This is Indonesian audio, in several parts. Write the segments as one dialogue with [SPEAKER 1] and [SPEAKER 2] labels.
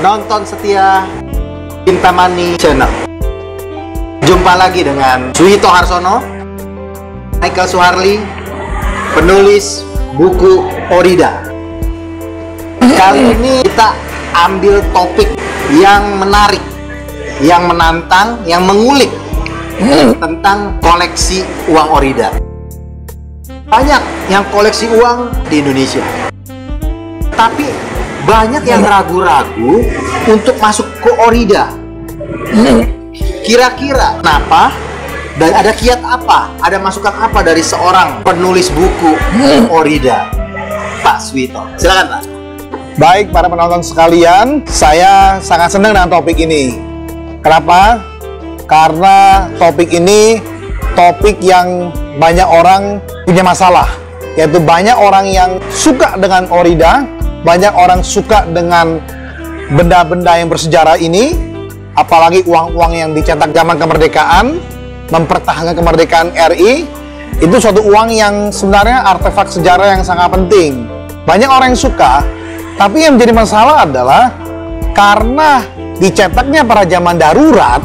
[SPEAKER 1] penonton setia Cintamani Channel. Jumpa lagi dengan Suhito Harsono, Michael Suharli, penulis buku Orida. Kali ini kita ambil topik yang menarik, yang menantang, yang mengulik tentang koleksi uang Orida. Banyak yang koleksi uang di Indonesia, tapi banyak yang ragu-ragu untuk masuk ke Orida. Kira-kira kenapa? Dan ada kiat apa? Ada masukan apa dari seorang penulis buku Orida? Pak Suhito, silakan Pak.
[SPEAKER 2] Baik, para penonton sekalian, saya sangat senang dengan topik ini. Kenapa? Karena topik ini topik yang banyak orang punya masalah, yaitu banyak orang yang suka dengan Orida, banyak orang suka dengan benda-benda yang bersejarah ini, apalagi uang-uang yang dicetak zaman kemerdekaan, mempertahankan kemerdekaan RI. Itu suatu uang yang sebenarnya artefak sejarah yang sangat penting. Banyak orang yang suka, tapi yang menjadi masalah adalah karena dicetaknya pada zaman darurat,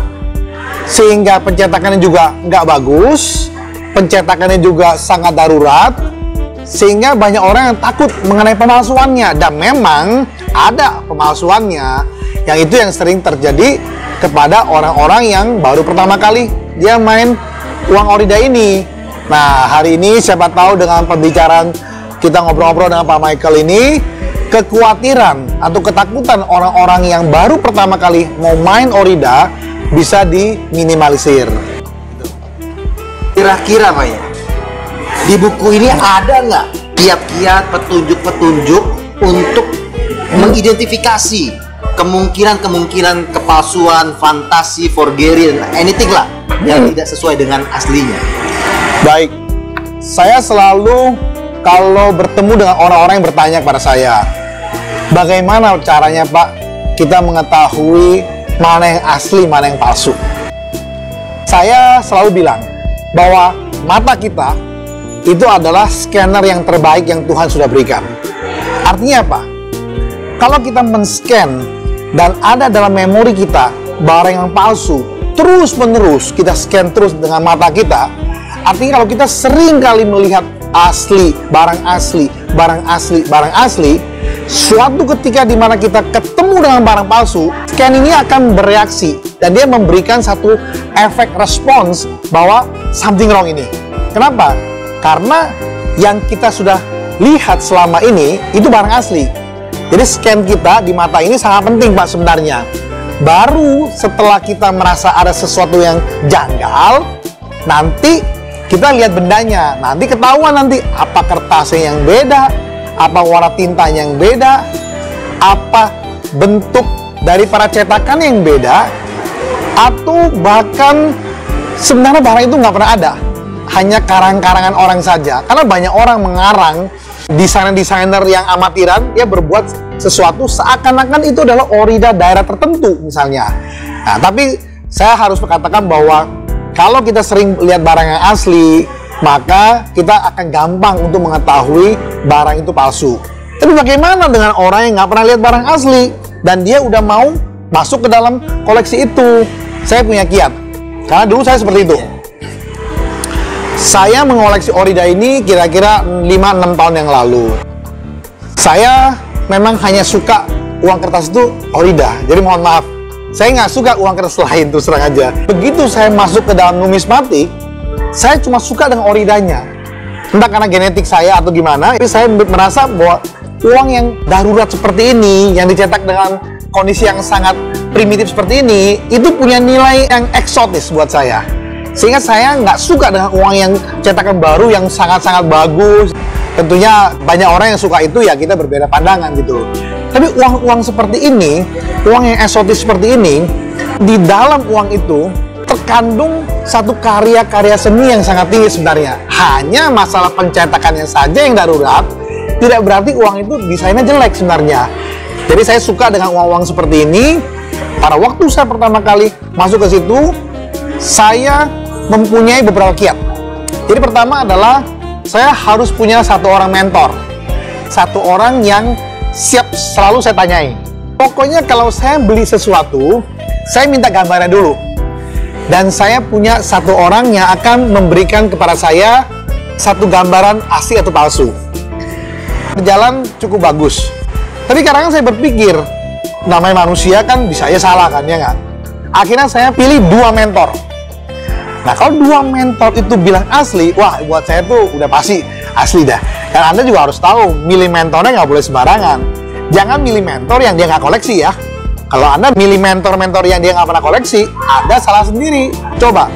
[SPEAKER 2] sehingga pencetakannya juga nggak bagus, pencetakannya juga sangat darurat, sehingga banyak orang yang takut mengenai pemalsuannya. Dan memang ada pemalsuannya, yang itu yang sering terjadi kepada orang-orang yang baru pertama kali dia main uang Orida ini. Nah, hari ini siapa tahu dengan pembicaraan kita ngobrol-ngobrol dengan Pak Michael ini, kekhawatiran atau ketakutan orang-orang yang baru pertama kali mau main Orida bisa diminimalisir.
[SPEAKER 1] Kira-kira Pak ya, di buku ini ada nggak kiat-kiat, petunjuk-petunjuk untuk mengidentifikasi kemungkinan-kemungkinan kepalsuan, fantasi, forgery, dan anything lah yang tidak sesuai dengan aslinya?
[SPEAKER 2] Baik, saya selalu kalau bertemu dengan orang-orang yang bertanya kepada saya, bagaimana caranya Pak kita mengetahui mana yang asli, mana yang palsu? Saya selalu bilang bahwa mata kita itu adalah scanner yang terbaik yang Tuhan sudah berikan. Artinya apa? Kalau kita men-scan dan ada dalam memori kita barang yang palsu, terus-menerus kita scan terus dengan mata kita, artinya kalau kita sering kali melihat asli, barang asli, barang asli, barang asli, suatu ketika di mana kita ketemu dengan barang palsu, scan ini akan bereaksi dan dia memberikan satu efek respons bahwa something wrong ini. Kenapa? Karena yang kita sudah lihat selama ini itu barang asli. Jadi scan kita di mata ini sangat penting Pak sebenarnya. Baru setelah kita merasa ada sesuatu yang janggal, nanti kita lihat bendanya. Nanti ketahuan nanti apa kertasnya yang beda, apa warna tintanya yang beda, apa bentuk dari para cetakan yang beda, atau bahkan sebenarnya barang itu nggak pernah ada, hanya karang-karangan orang saja. Karena banyak orang mengarang, desainer-desainer yang amatiran, dia berbuat sesuatu seakan-akan itu adalah Orida daerah tertentu misalnya. Nah, tapi saya harus mengatakan bahwa kalau kita sering lihat barang yang asli, maka kita akan gampang untuk mengetahui barang itu palsu. Tapi bagaimana dengan orang yang nggak pernah lihat barang asli dan dia udah mau masuk ke dalam koleksi itu? Saya punya kiat, karena dulu saya seperti itu. Saya mengoleksi Orida ini kira-kira 5-6 tahun yang lalu. Saya memang hanya suka uang kertas itu Orida, jadi mohon maaf, saya nggak suka uang kertas lain, terus terang aja. Begitu saya masuk ke dalam numismatik, saya cuma suka dengan Oridanya. Entah karena genetik saya atau gimana, tapi saya merasa bahwa uang yang darurat seperti ini, yang dicetak dengan kondisi yang sangat primitif seperti ini, itu punya nilai yang eksotis buat saya. Sehingga saya nggak suka dengan uang yang cetakan baru yang sangat-sangat bagus. Tentunya banyak orang yang suka itu, ya kita berbeda pandangan gitu. Tapi uang-uang seperti ini, uang yang eksotis seperti ini, di dalam uang itu terkandung satu karya-karya seni yang sangat tinggi sebenarnya. Hanya masalah pencetakannya saja yang darurat, tidak berarti uang itu desainnya jelek sebenarnya. Jadi saya suka dengan uang-uang seperti ini. Pada waktu saya pertama kali masuk ke situ, saya mempunyai beberapa kiat. Jadi pertama adalah saya harus punya satu orang mentor, satu orang yang siap selalu saya tanyai. Pokoknya kalau saya beli sesuatu, saya minta gambarnya dulu. Dan saya punya satu orang yang akan memberikan kepada saya satu gambaran asli atau palsu. Berjalan cukup bagus. Tapi kadang saya berpikir, namanya manusia kan bisa aja salah kan, ya nggak? Akhirnya saya pilih 2 mentor. Nah, kalau 2 mentor itu bilang asli, wah buat saya tuh udah pasti asli dah. Dan Anda juga harus tahu, milih mentornya nggak boleh sembarangan. Jangan milih mentor yang dia nggak koleksi ya. Kalau Anda milih mentor-mentor yang dia nggak pernah koleksi, Anda salah sendiri. Coba,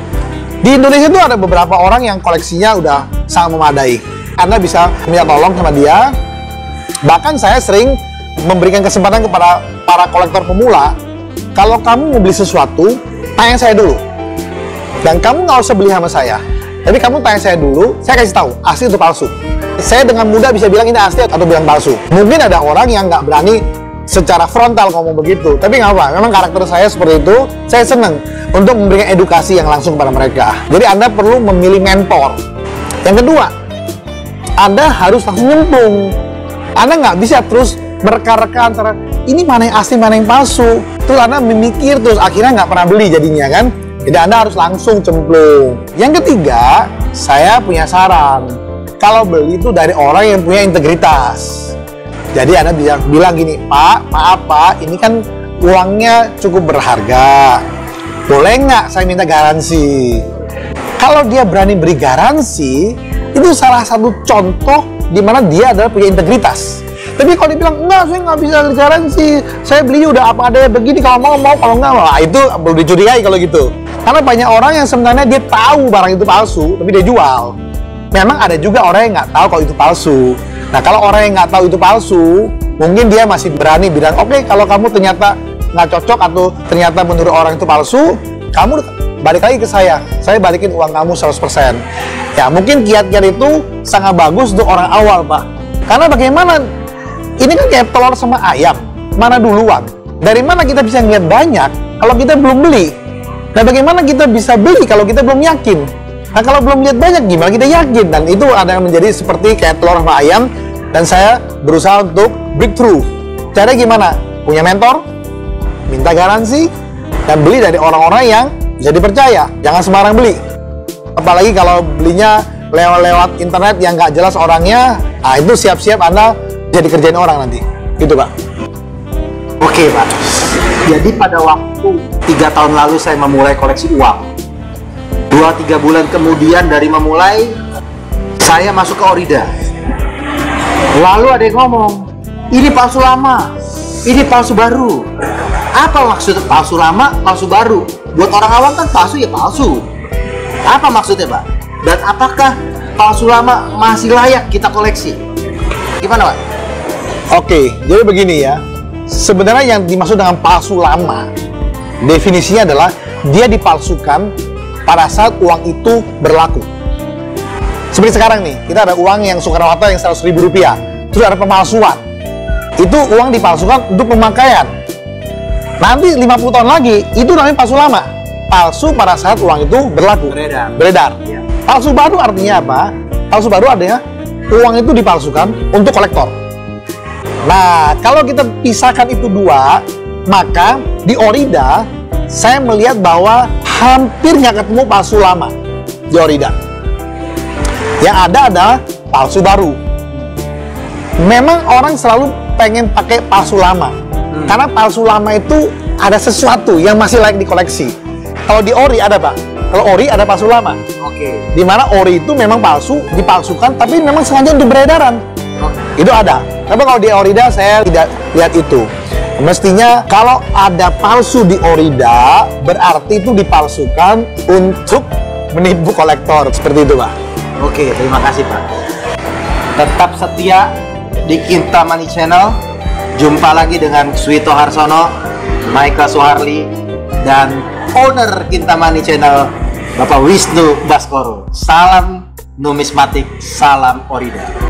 [SPEAKER 2] di Indonesia itu ada beberapa orang yang koleksinya udah sangat memadai. Anda bisa minta tolong sama dia. Bahkan saya sering memberikan kesempatan kepada para kolektor pemula, kalau kamu mau beli sesuatu, tanya saya dulu. Dan kamu nggak usah beli sama saya. Tapi kamu tanya saya dulu, saya kasih tahu, asli atau palsu. Saya dengan mudah bisa bilang ini asli atau bilang palsu. Mungkin ada orang yang nggak berani secara frontal ngomong begitu, tapi nggak apa, memang karakter saya seperti itu. Saya senang untuk memberikan edukasi yang langsung kepada mereka. Jadi Anda perlu memilih mentor. Yang kedua, Anda harus langsung nyemplung. Anda nggak bisa terus mereka-reka antara ini mana yang asli, mana yang palsu. Terus Anda memikir terus, akhirnya nggak pernah beli jadinya kan. Jadi Anda harus langsung cemplung. Yang ketiga, saya punya saran. Kalau beli itu dari orang yang punya integritas. Jadi Anda bisa bilang gini, Pak, maaf Pak, ini kan uangnya cukup berharga. Boleh nggak saya minta garansi? Kalau dia berani beri garansi, itu salah satu contoh di mana dia adalah punya integritas. Tapi kalau dia bilang, enggak, saya nggak bisa garansi, saya beli udah apa adanya begini, kalau mau, kalau nggak, wah, itu perlu dicurigai kalau gitu. Karena banyak orang yang sebenarnya dia tahu barang itu palsu, tapi dia jual. Memang ada juga orang yang nggak tahu kalau itu palsu. Nah, kalau orang yang nggak tahu itu palsu, mungkin dia masih berani bilang, oke, kalau kamu ternyata nggak cocok atau ternyata menurut orang itu palsu, kamu balik lagi ke saya balikin uang kamu 100%. Ya, mungkin kiat-kiat itu sangat bagus untuk orang awal, Pak. Karena bagaimana, ini kan kayak telur sama ayam, mana duluan? Dari mana kita bisa ngeliat banyak kalau kita belum beli? Nah, bagaimana kita bisa beli kalau kita belum yakin? Nah, kalau belum lihat banyak, gimana kita yakin? Dan itu ada yang menjadi seperti kayak telur sama ayam. Dan saya berusaha untuk breakthrough. Caranya gimana? Punya mentor, minta garansi, dan beli dari orang-orang yang bisa dipercaya. Jangan sembarang beli. Apalagi kalau belinya lewat internet yang nggak jelas orangnya, nah itu siap-siap Anda jadi kerjain orang nanti. Gitu, Pak.
[SPEAKER 1] Oke, Pak. Jadi pada waktu 3 tahun lalu saya memulai koleksi uang. 2-3 bulan kemudian dari memulai, saya masuk ke Orida. Lalu ada yang ngomong, ini palsu lama, ini palsu baru. Apa maksud palsu lama, palsu baru? Buat orang awam kan palsu ya palsu. Apa maksudnya, Pak? Dan apakah palsu lama masih layak kita koleksi? Gimana, Pak?
[SPEAKER 2] Oke, jadi begini ya. Sebenarnya yang dimaksud dengan palsu lama, definisinya adalah dia dipalsukan pada saat uang itu berlaku. Seperti sekarang nih, kita ada uang yang Soekarno-Hatta yang 100.000 rupiah, terus ada pemalsuan. Itu uang dipalsukan untuk pemakaian. Nanti 50 tahun lagi, itu namanya palsu lama. Palsu pada saat uang itu berlaku. Beredar. Ya. Palsu baru artinya apa? Palsu baru artinya uang itu dipalsukan untuk kolektor. Nah, kalau kita pisahkan itu dua, maka di Orida, saya melihat bahwa hampir nggak ketemu palsu lama di Orida. Yang ada adalah palsu baru. Memang orang selalu pengen pakai palsu lama. Karena palsu lama itu ada sesuatu yang masih layak dikoleksi. Kalau di Ori ada, Pak. Kalau Ori ada palsu lama.
[SPEAKER 1] Oke.
[SPEAKER 2] Dimana Ori itu memang palsu, dipalsukan, tapi memang sengaja untuk beredaran. Itu ada. Tapi kalau di Orida saya tidak lihat itu. Mestinya kalau ada palsu di Orida, berarti itu dipalsukan untuk menipu kolektor. Seperti itu, Pak.
[SPEAKER 1] Oke, terima kasih, Pak. Tetap setia di Kintamani Channel. Jumpa lagi dengan Suito Harsono, Maika Soeharli, dan owner Kintamani Channel, Bapak Wisnu Baskoro. Salam numismatik, salam Orida.